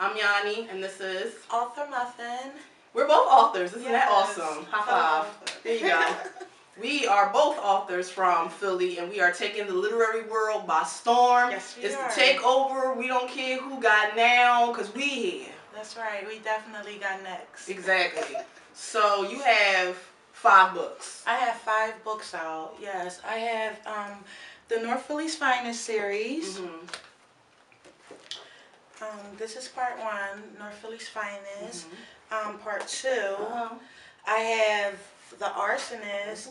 I'm Yanni, and this is Author Muffin. We're both authors. Isn't that Yes. awesome? High five. There you go. We are both authors from Philly, and we are taking the literary world by storm. Yes, we it's are. the takeover. We don't care who got now, because we here. That's right. We definitely got next. Exactly. So you have 5 books. I have 5 books out. Yes, I have the North Philly's Finest series. This is part 1, North Philly's Finest. Part 2, I have The Arsonist,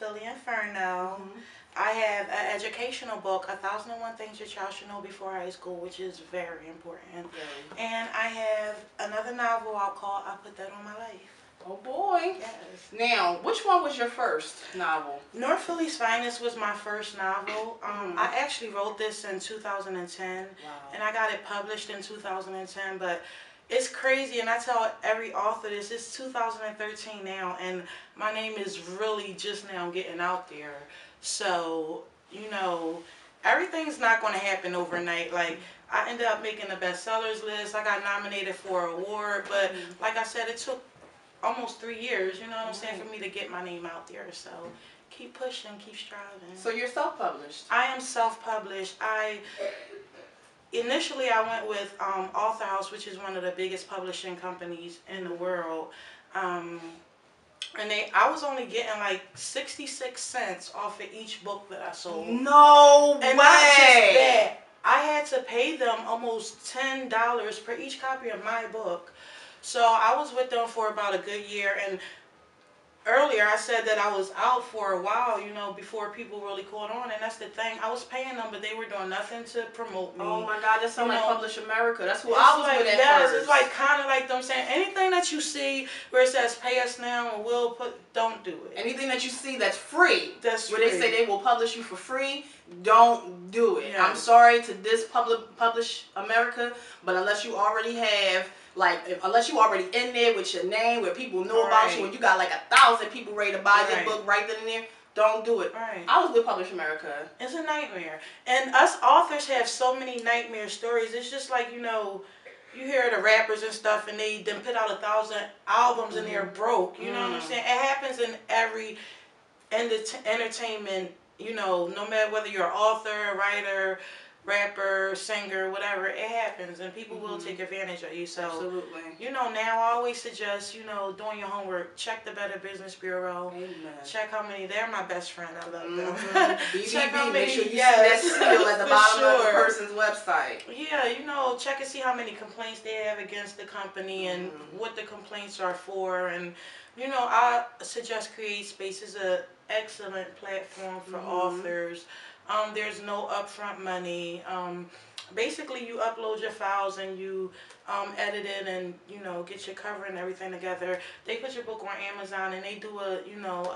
Philly Inferno. I have an educational book, 1001 Things Your Child Should Know Before High School, which is very important. And I have another novel out called I Put That On My Life. Oh boy. Yes. Now, which one was your first novel? North Philly's Finest was my first novel. I actually wrote this in 2010, and I got it published in 2010, but it's crazy, and I tell every author this, it's 2013 now, and my name is really just now getting out there. So, you know, everything's not going to happen overnight. Like, I ended up making the bestsellers list. I got nominated for an award, but like I said, it took almost 3 years, you know what I'm saying, for me to get my name out there. So keep pushing, keep striving. So you're self-published? I am self-published. Initially I went with Author House, which is one of the biggest publishing companies in the world. And I was only getting like 66 cents off of each book that I sold. No way! And not just that, I had to pay them almost $10 per each copy of my book. So I was with them for about a good year, and earlier I said that I was out for a while, you know, before people really caught on, and that's the thing. I was paying them, but they were doing nothing to promote me. Oh my God, that sounds like Publish America. That's who I was with at first. It's like kind of like them saying, anything that you see where it says pay us now and we'll don't do it. Anything that you see that's free, that's where they say they will publish you for free, don't do it. Yes. I'm sorry to Publish America, but unless you already have, unless you already in there with your name, where people know about you, and you got like 1,000 people ready to buy your book right then and there, don't do it. I was with Publish America. It's a nightmare. And us authors have so many nightmare stories. It's just like, you know, you hear the rappers and stuff, and they then put out 1,000 albums and they're broke. You know what I'm saying? It happens in every entertainment, you know, no matter whether you're an author, writer, rapper, singer, whatever, it happens, and people will take advantage of you. So, absolutely. You know, now I always suggest, you know, doing your homework. Check the Better Business Bureau. Amen. Check how many. They're my best friend. I love them. Check how many. Make sure you see that seal at the bottom of the person's website. Yeah, you know, check and see how many complaints they have against the company and what the complaints are for. And you know, I suggest Create Space is an excellent platform for authors. There's no upfront money. Basically, you upload your files and you edit it and, you know, get your cover and everything together. They put your book on Amazon, and they do a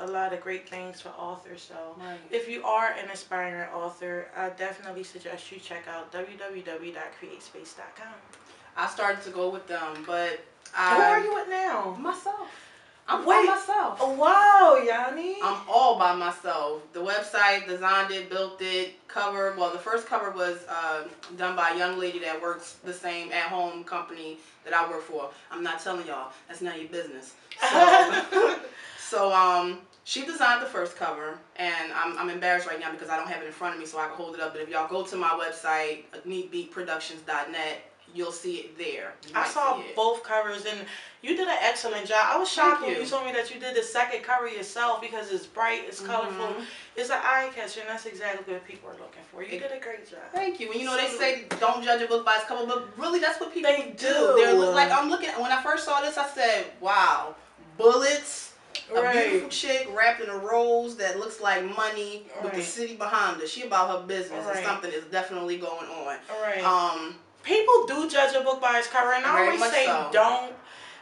lot of great things for authors. So if you are an aspiring author, I definitely suggest you check out www.createspace.com. I started to go with them, but who are you with now? Myself. I'm by myself. Oh, wow, Yanni. I'm all by myself. The website, designed it, built it, cover. Well, the first cover was done by a young lady that works the same at-home company that I work for. I'm not telling y'all. That's none of your business. So, she designed the first cover, and I'm embarrassed right now because I don't have it in front of me so I can hold it up. But if y'all go to my website, neatbeatproductions.net, you'll see it there. I saw both covers, and you did an excellent job. I was shocked when you told me that you did the second cover yourself because it's bright, it's colorful, it's an eye catcher, and that's exactly what people are looking for. You did a great job. Thank you. And you know, they say don't judge a book by its cover, but really that's what people do. They're like, I'm looking, when I first saw this, I said, wow, bullets, a beautiful chick wrapped in a rose that looks like money with the city behind her. She about her business, and something is definitely going on. People do judge a book by its cover, and I always say don't.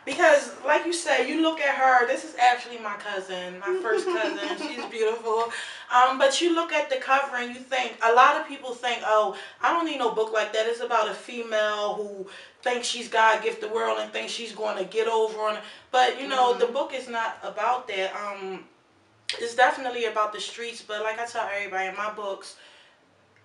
Because, like you said, you look at her, this is actually my cousin, my first cousin, she's beautiful. But you look at the cover and you think, a lot of people think, oh, I don't need no book like that. It's about a female who thinks she's God gift the world and thinks she's going to get over on it. But, you know, the book is not about that. It's definitely about the streets, but like I tell everybody in my books,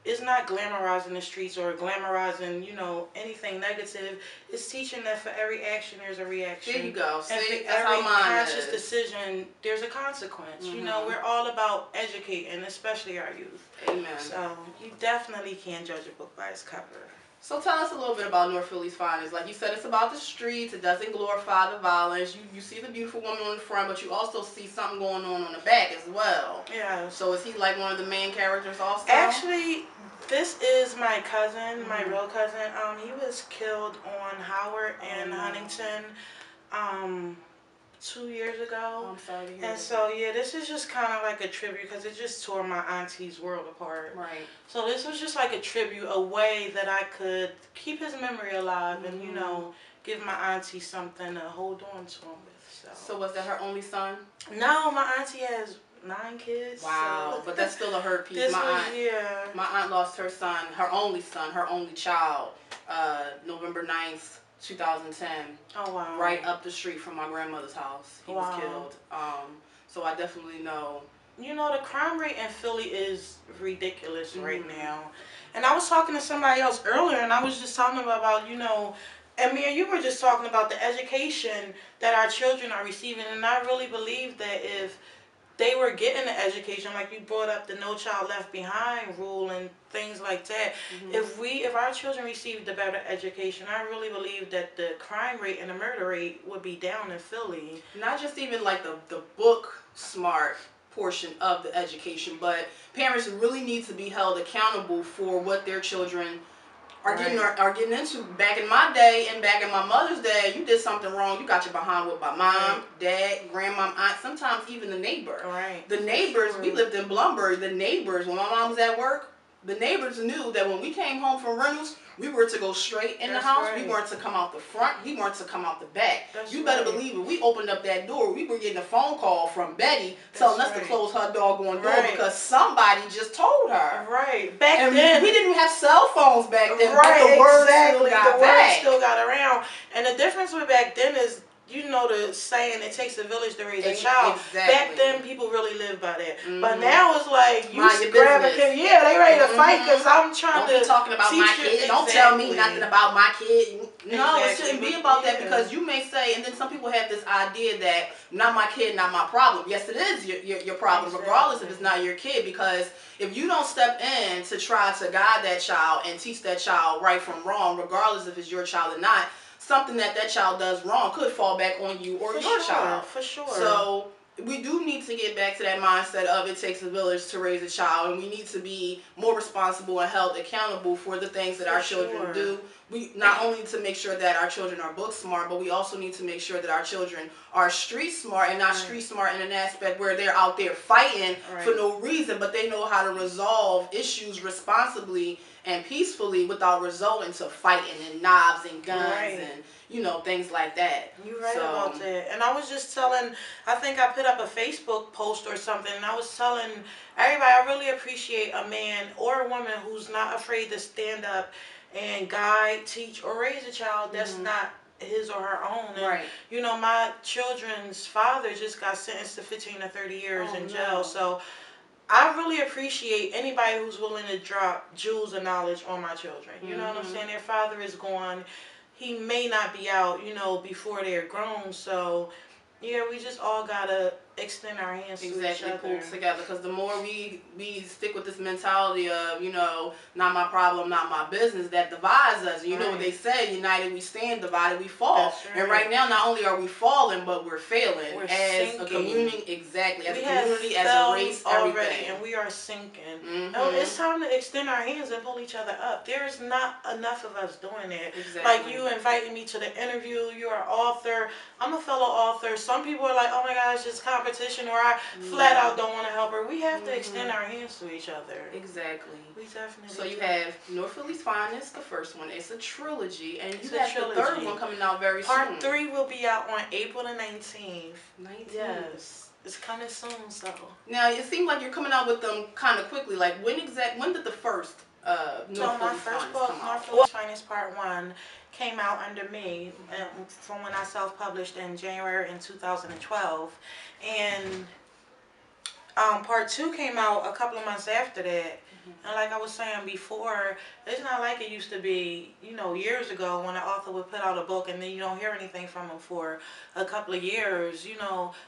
it's not glamorizing the streets or glamorizing, you know, anything negative. It's teaching that for every action there's a reaction. There you go. And See, for that's every how mine conscious is. decision there's a consequence. You know, we're all about educating, especially our youth. Amen. So you definitely can't judge a book by its cover. So tell us a little bit about North Philly's Finest. Like you said, it's about the streets. It doesn't glorify the violence. You see the beautiful woman on the front, but you also see something going on the back as well. Yeah. So is he like one of the main characters also? Actually, this is my cousin, my real cousin. He was killed on Howard and Huntington 2 years ago. Oh, I'm sorry to hear and that. so, yeah, this is just kind of like a tribute because it just tore my auntie's world apart. Right. So this was just like a tribute, a way that I could keep his memory alive and, you know, give my auntie something to hold on to him with. So was that her only son? No, my auntie has 9 kids. Wow, so. but that's still a hurt piece. My aunt lost her son, her only child, November 9th, 2010. Oh, wow. Right up the street from my grandmother's house. He was killed. So I definitely know. You know, the crime rate in Philly is ridiculous right now. And I was talking to somebody else earlier, and I was just talking about, you know, and me and you were just talking about the education that our children are receiving. And I really believe that if they were getting the education, like you brought up the No Child Left Behind rule and things like that, if our children received a better education, I really believe that the crime rate and the murder rate would be down in Philly. Not just even like the book smart portion of the education, but parents really need to be held accountable for what their children are getting into. Back in my day and back in my mother's day, you did something wrong, you got your behind whipped by mom, dad, grandma, aunt, sometimes even the neighbor. Right. The neighbors, we lived in Blumberg, the neighbors, when my mom was at work, the neighbors knew that when we came home from Reynolds, we were to go straight in the house. We weren't to come out the front. We weren't to come out the back. You better believe it. We opened up that door. We were getting a phone call from Betty telling us to close her doggone door because somebody just told her. Right. Back then. We didn't even have cell phones back then. Right, but the word still got around. And the difference with back then is, you know the saying, it takes a village to raise a child. Exactly. Back then, people really lived by that. But now it's like, you Mind grab a kid. Yeah, they ready to fight because I'm trying Don't be talking about my kid. Don't tell me nothing about my kid. No, it shouldn't be about that because you may say, and then some people have this idea that, not my kid, not my problem. Yes, it is your problem, regardless if it's not your kid, because if you don't step in to try to guide that child and teach that child right from wrong, regardless if it's your child or not, something that child does wrong could fall back on you or your child. For sure. So we do need to get back to that mindset of it takes a village to raise a child, and we need to be more responsible and held accountable for the things that our children do. We not only to make sure that our children are book smart, but we also need to make sure that our children are street smart, and not street smart in an aspect where they're out there fighting for no reason, but they know how to resolve issues responsibly and peacefully without resulting to fighting and knives and guns and, you know, things like that. You're right about that. And I was just telling, I think I put up a Facebook post or something, and I was telling everybody I really appreciate a man or a woman who's not afraid to stand up and guide, teach, or raise a child that's not his or her own. And, you know, my children's father just got sentenced to 15 to 30 years in jail. So I really appreciate anybody who's willing to drop jewels of knowledge on my children. You know what I'm saying? Their father is gone. He may not be out, you know, before they're grown. So, yeah, we just all got to extend our hands to each other. Pull together, because the more we stick with this mentality of, you know, not my problem, not my business, that divides us. You know what they say, united we stand, divided we fall. And right now, not only are we falling, but we're failing as a community. Exactly, as a community, as a race, everything. And we are sinking. It's time to extend our hands and pull each other up. There's not enough of us doing that. Like you invited me to the interview. You're an author. I'm a fellow author. Some people are like, oh my gosh, it's competition, or I flat out don't want to help her. We have to extend our hands to each other. Exactly. We definitely So you have North Philly's Finest, the first one. It's a trilogy, and you have the third one coming out very soon. Part 3 will be out on April the 19th. 19th. Yes. It's coming soon, so. Now, it seems like you're coming out with them kind of quickly. Like, when did the first North Philly's Finest come out? North Philly's Finest Part 1 came out under me from when I self-published in January in 2012. And Part 2 came out a couple of months after that. And like I was saying before, it's not like it used to be, years ago when an author would put out a book and then you don't hear anything from them for a couple of years.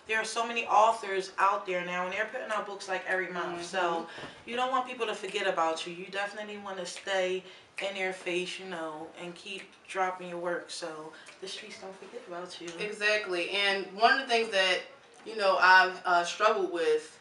There are so many authors out there now and they're putting out books like every month. So you don't want people to forget about you. You definitely want to stay in their face, and keep dropping your work so the streets don't forget about you. Exactly. And one of the things that, I've struggled with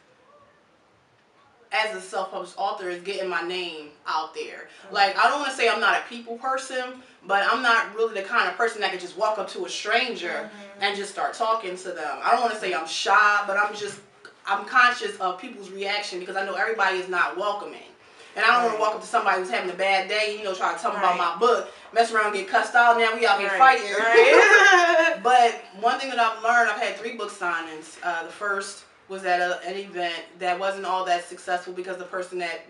as a self-published author is getting my name out there. Like, I don't want to say I'm not a people person, but I'm not really the kind of person that could just walk up to a stranger and just start talking to them. I don't want to say I'm shy, but I'm conscious of people's reaction because I know everybody is not welcoming. And I don't want to walk up to somebody who's having a bad day, try to tell them about my book, mess around and get cussed out, now we out here fighting. Right. But one thing that I've learned, I've had 3 book signings. The first was at an event that wasn't all that successful because the person that,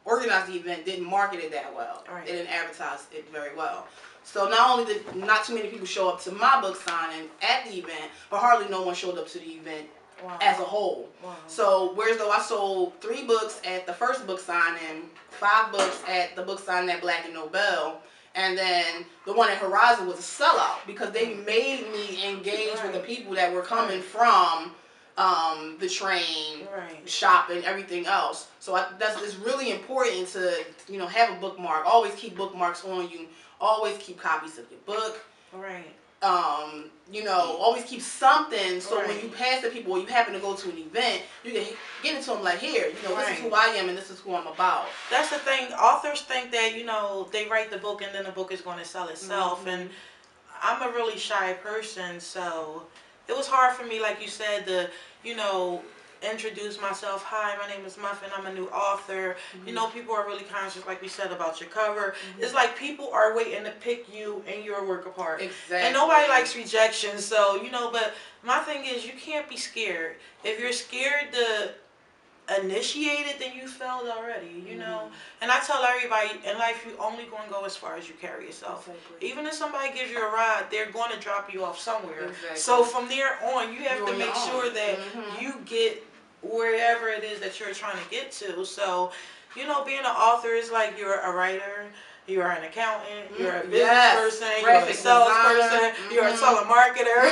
organized the event didn't market it that well. Right. They didn't advertise it very well. So not only did not too many people show up to my book signing at the event, but hardly no one showed up to the event as a whole. Wow. So whereas though I sold 3 books at the first book signing, 5 books at the book signing at Black and Nobel, and then the one at Horizon was a sellout because they made me engage with the people that were coming from the train, shopping, everything else. So it's really important to have a bookmark. Always keep bookmarks on you. Always keep copies of your book. Right. Always keep something so when you pass the people or you happen to go to an event, you can get it to them like, here, this is who I am and this is who I'm about. That's the thing. Authors think that, they write the book and then the book is going to sell itself. And I'm a really shy person, so it was hard for me, like you said, to, introduce myself. Hi, my name is Muffin. I'm a new author. People are really conscious, like we said, about your cover. It's like people are waiting to pick you and your work apart. Exactly. And nobody likes rejection. So, but my thing is you can't be scared. If you're scared to initiate it, then you failed already, And I tell everybody, in life, you only going to go as far as you carry yourself. Exactly. Even if somebody gives you a ride, they're going to drop you off somewhere. Exactly. So from there on, you have to make sure that you get wherever it is that you're trying to get to. So, being an author is like you're a writer, you're an accountant, you're a business person, you're a salesperson, you're a telemarketer.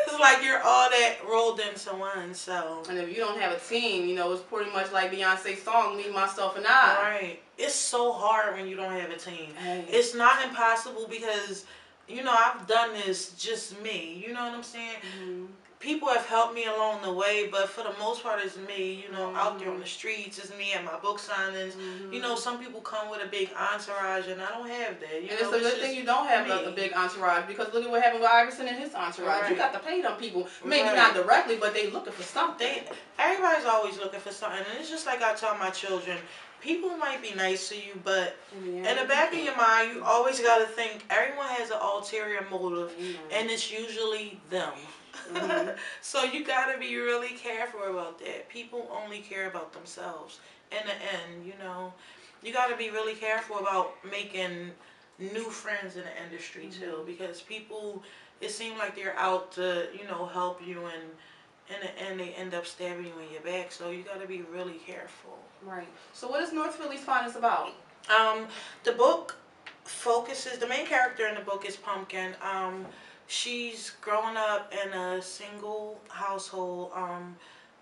It's like you're all that rolled into one. So. And if you don't have a team, it's pretty much like Beyonce's song, Me, Myself, and I. Right. It's so hard when you don't have a team. Right. It's not impossible because, I've done this just me. You know what I'm saying? People have helped me along the way, but for the most part, it's me, out there on the streets. It's me at my book signings. Some people come with a big entourage, and I don't have that. And it's a good thing you don't have a big entourage, because look at what happened with Iverson and his entourage. Right. You got to pay them people. Maybe not directly, but they looking for something. Everybody's always looking for something, and it's just like I tell my children, people might be nice to you, but in the back of your mind, you always got to think everyone has an ulterior motive, and it's usually them. So you gotta be really careful about that. People only care about themselves. In the end, you gotta be really careful about making new friends in the industry too, because people, it seems like they're out to, help you, and in the end they end up stabbing you in your back. So you gotta be really careful. Right. So what is North Philly's Finest about? The book focuses, the main character in the book is Pumpkin. She's growing up in a single household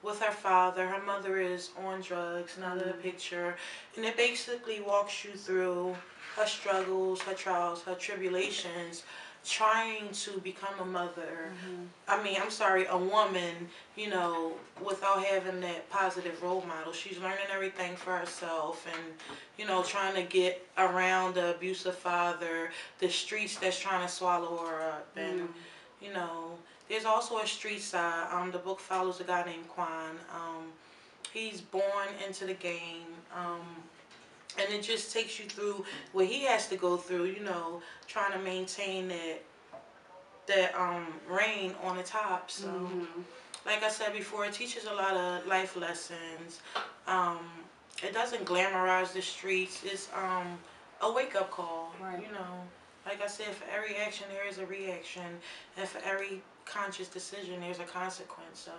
with her father. Her mother is on drugs, not in the picture. And it basically walks you through her struggles, her trials, her tribulations, trying to become a mother. A woman, without having that positive role model. She's learning everything for herself and, trying to get around the abusive father, the streets that's trying to swallow her up. And, there's also a street side. The book follows a guy named Quan. He's born into the game. And it just takes you through what he has to go through, trying to maintain that reign on the top. So, like I said before, it teaches a lot of life lessons. It doesn't glamorize the streets. It's a wake-up call, Like I said, for every action there is a reaction, and for every conscious decision, there's a consequence. So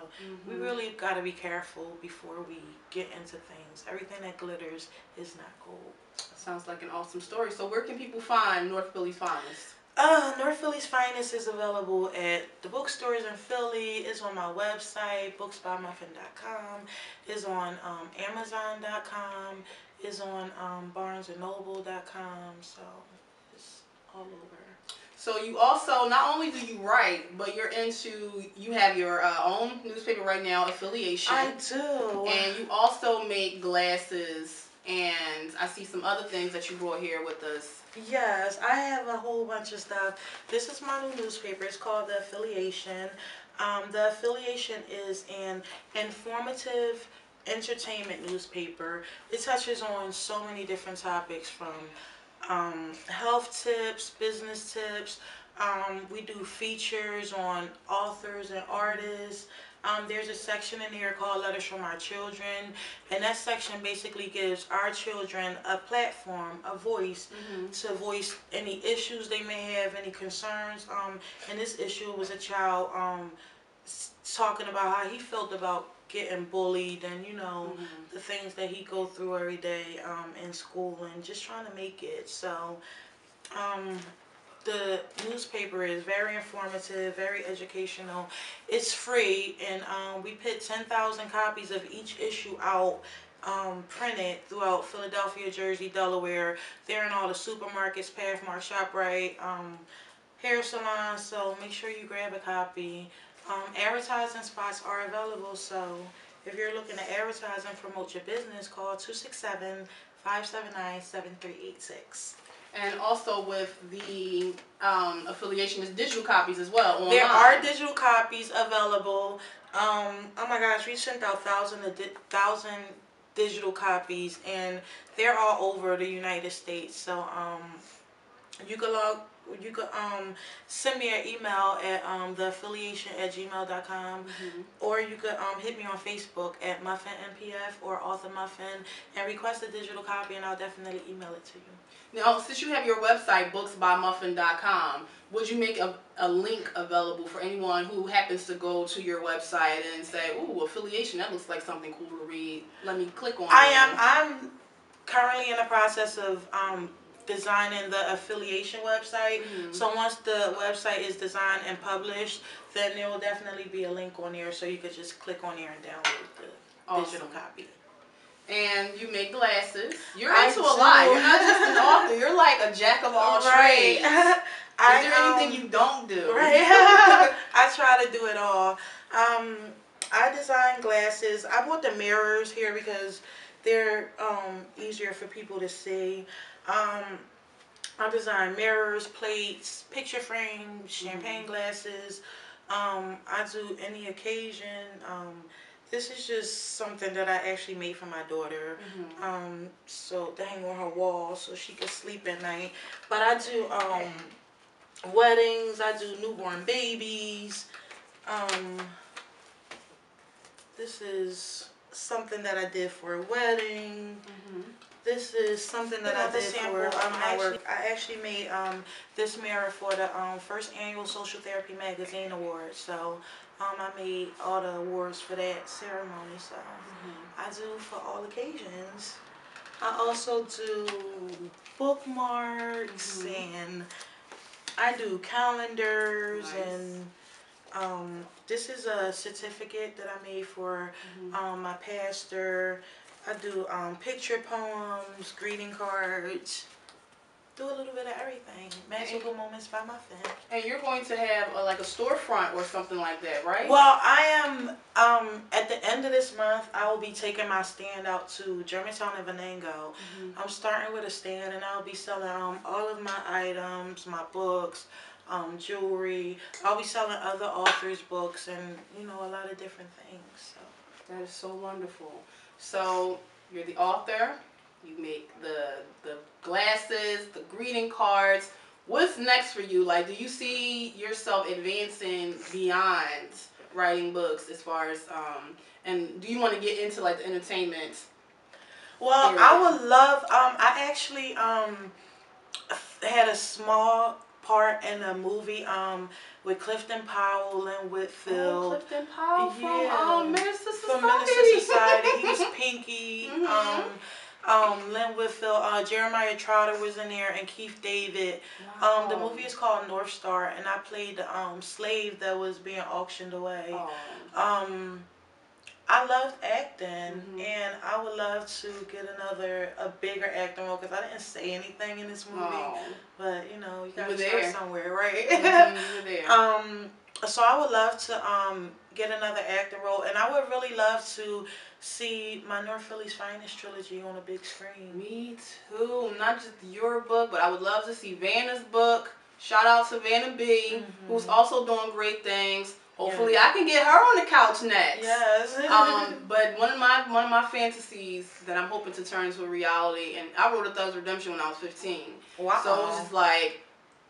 we really got to be careful before we get into things. Everything that glitters is not gold. Sounds like an awesome story. So where can people find North Philly's Finest? North Philly's Finest is available at the bookstores in Philly. It's on my website, booksbymuffin.com. It's on Amazon.com. It's on BarnesandNoble.com. So it's all over. So you also, not only do you write, but you have your own newspaper right now, Affiliation. I do. And you also make glasses, and I see some other things that you brought here with us. Yes, I have a whole bunch of stuff. This is my new newspaper. It's called The Affiliation. The Affiliation is an informative entertainment newspaper. It touches on so many different topics, from health tips, business tips. We do features on authors and artists. There's a section in here called Letters from Our Children, and that section basically gives our children a platform, a voice, to voice any issues they may have, any concerns. And this issue was a child talking about how he felt about getting bullied, and the things that he go through every day in school, and just trying to make it. So the newspaper is very informative, very educational. It's free, and we put 10,000 copies of each issue out, printed throughout Philadelphia, Jersey, Delaware. They're in all the supermarkets, Pathmark, ShopRite, hair salons. So make sure you grab a copy. Advertising spots are available, so if you're looking to advertise and promote your business, call 267-579-7386. And also with the Affiliation is digital copies as well online. There are digital copies available. Oh my gosh, we sent out thousand digital copies, and they're all over the United States. So you could send me an email at theaffiliation@gmail.com, or you could hit me on Facebook at Muffin NPF or Author Muffin and request a digital copy, and I'll definitely email it to you. Now, since you have your website, booksbymuffin.com, would you make a link available for anyone who happens to go to your website and say, ooh, Affiliation, that looks like something cool to read. Let me click on it. I'm currently in the process of designing the Affiliation website. So once the website is designed and published, then there will definitely be a link on there, so you could just click on there and download the digital copy. And you make glasses. You're into a lot. You're not just an author. You're like a jack of all trades. Is there anything you don't do? Right. I try to do it all. I design glasses. I bought the mirrors here because they're easier for people to see. I design mirrors, plates, picture frames, champagne glasses. I do any occasion. This is just something that I actually made for my daughter, so to hang on her wall so she could sleep at night. But I do weddings. I do newborn babies. This is something that I did for a wedding. This is something that I did for my work. I actually made this mirror for the first annual Social Therapy Magazine Awards. So I made all the awards for that ceremony. So I do for all occasions. I also do bookmarks, and I do calendars, and this is a certificate that I made for my pastor. I do picture poems, greeting cards, do a little bit of everything. Magical Moments by Muffin. And you're going to have like a storefront or something like that, right? Well, I am, at the end of this month, I will be taking my stand out to Germantown and Venango. I'm starting with a stand, and I'll be selling all of my items, my books, jewelry. I'll be selling other authors' books, and a lot of different things. So that is so wonderful. So you're the author, you make the glasses, the greeting cards. What's next for you? Like, do you see yourself advancing beyond writing books as far as, and do you want to get into like the entertainment? Well, area? I would love, I actually had a small part in a movie with Clifton Powell and Whitfield. Clifton Powell from Minister Society. From Minister Society. He was Pinky. Lynn Whitfield, Jeremiah Trotter was in there, and Keith David. Wow. The movie is called North Star, and I played the slave that was being auctioned away. I loved acting, and I would love to get a bigger acting role, because I didn't say anything in this movie. But you know, you gotta start somewhere, right? You were there. So I would love to get another acting role, and I would really love to see my North Philly's Finest trilogy on a big screen. Me too. Not just your book, but I would love to see Vanna's book. Shout out to Vanna B, who's also doing great things. Hopefully, I can get her on the couch next. Yes. But one of my fantasies that I'm hoping to turn into a reality, and I wrote A Thug's Redemption when I was 15. Wow. So it was just like,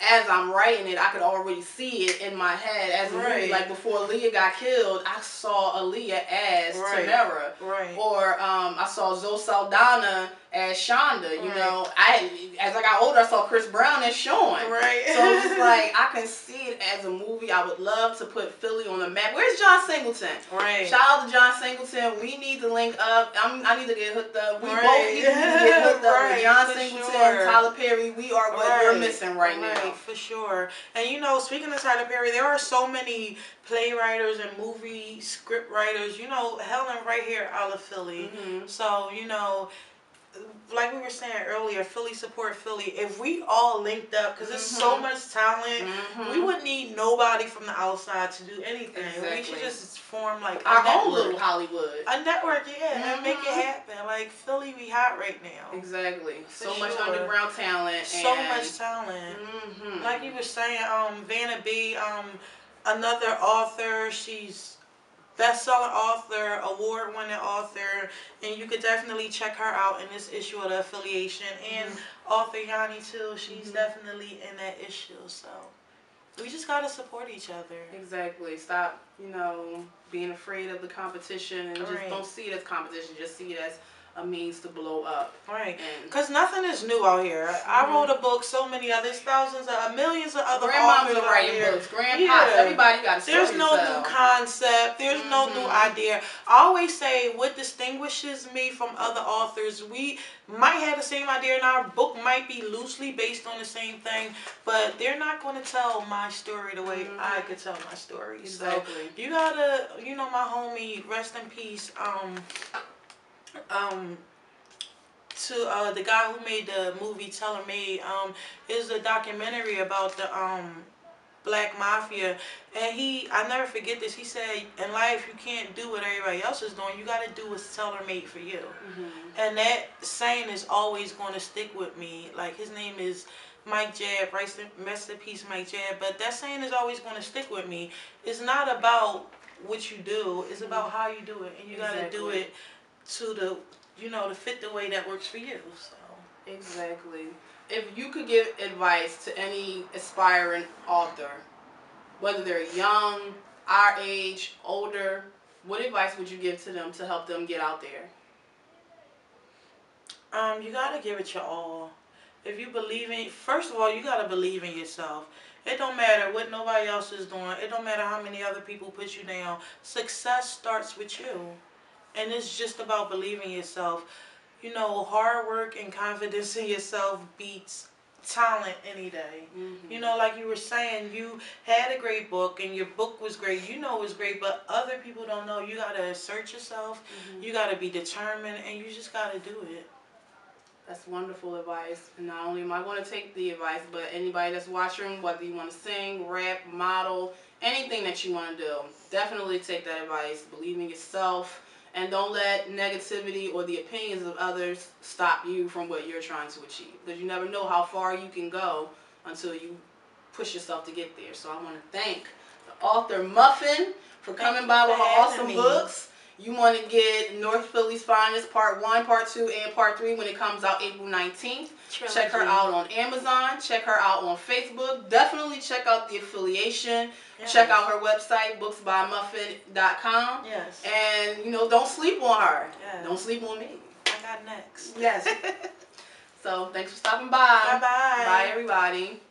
as I'm writing it, I could already see it in my head as a movie. Like before Aaliyah got killed, I saw Aaliyah as Tamara. Or I saw Zoe Saldana as Shonda. You know, as I got older, I saw Chris Brown as Sean. So it's just like, I can see it as a movie. I would love to put Philly on the map. Where's John Singleton? Shout out to John Singleton. We need to link up. I need to get hooked up. We both need to get hooked up with John Singleton, Tyler Perry. We are what you're missing right now. For sure. And you know, speaking of Tyler Perry, there are so many playwriters and movie script writers. You know, Helen right here out of Philly. So, you know, like we were saying earlier, Philly support Philly. If we all linked up, because there's so much talent, we wouldn't need nobody from the outside to do anything. We should just form like our own little Hollywood. A network, and make it happen. Like, Philly, we hot right now. Exactly. So much underground talent. So much talent. Like you were saying, Vanna B, another author. She's best-selling author, award-winning author, and you could definitely check her out in this issue of The Affiliation. And author Yanni too, she's definitely in that issue. So we just gotta support each other. Exactly. Stop, you know, being afraid of the competition, and just don't see it as competition. Just see it as a means to blow up. Because nothing is new out here. I wrote a book, so many others, thousands of millions of other grandmoms are writing books, grandpas, everybody got a story. There's no new concept, there's no new idea. I always say what distinguishes me from other authors, we might have the same idea, and our book might be loosely based on the same thing, but they're not going to tell my story the way I could tell my story. Exactly. So you gotta, you know, my homie, rest in peace, to the guy who made the movie Teller Made, is a documentary about the Black Mafia, and I never forget this, he said, in life you can't do what everybody else is doing, you got to do what's tailor made for you. And that saying is always going to stick with me. Like, his name is Mike Jab, rest in peace Mike Jab, but that saying is always going to stick with me. It's not about what you do, it's about how you do it, and you got to do it to the, you know, to fit the way that works for you. So exactly. If you could give advice to any aspiring author, whether they're young, our age, older, what advice would you give to them to help them get out there? You gotta give it your all. If you believe in, first of all, you gotta believe in yourself. It don't matter what nobody else is doing. It don't matter how many other people put you down. Success starts with you. And it's just about believing in yourself. You know, hard work and confidence in yourself beats talent any day. You know, like you were saying, you had a great book and your book was great. You know it was great, but other people don't know. You got to assert yourself. You got to be determined, and you just got to do it. That's wonderful advice. And not only am I going to take the advice, but anybody that's watching, whether you want to sing, rap, model, anything that you want to do, definitely take that advice. Believe in yourself. And don't let negativity or the opinions of others stop you from what you're trying to achieve. Because you never know how far you can go until you push yourself to get there. So I want to thank the author Muffin for coming by with her awesome books. You want to get North Philly's Finest Part 1, Part 2, and Part 3 when it comes out April 19th. Check her out on Amazon. Check her out on Facebook. Definitely check out The Affiliation. Check out her website, booksbymuffin.com. And, you know, don't sleep on her. Don't sleep on me. I got next. So, thanks for stopping by. Bye-bye. Bye, everybody.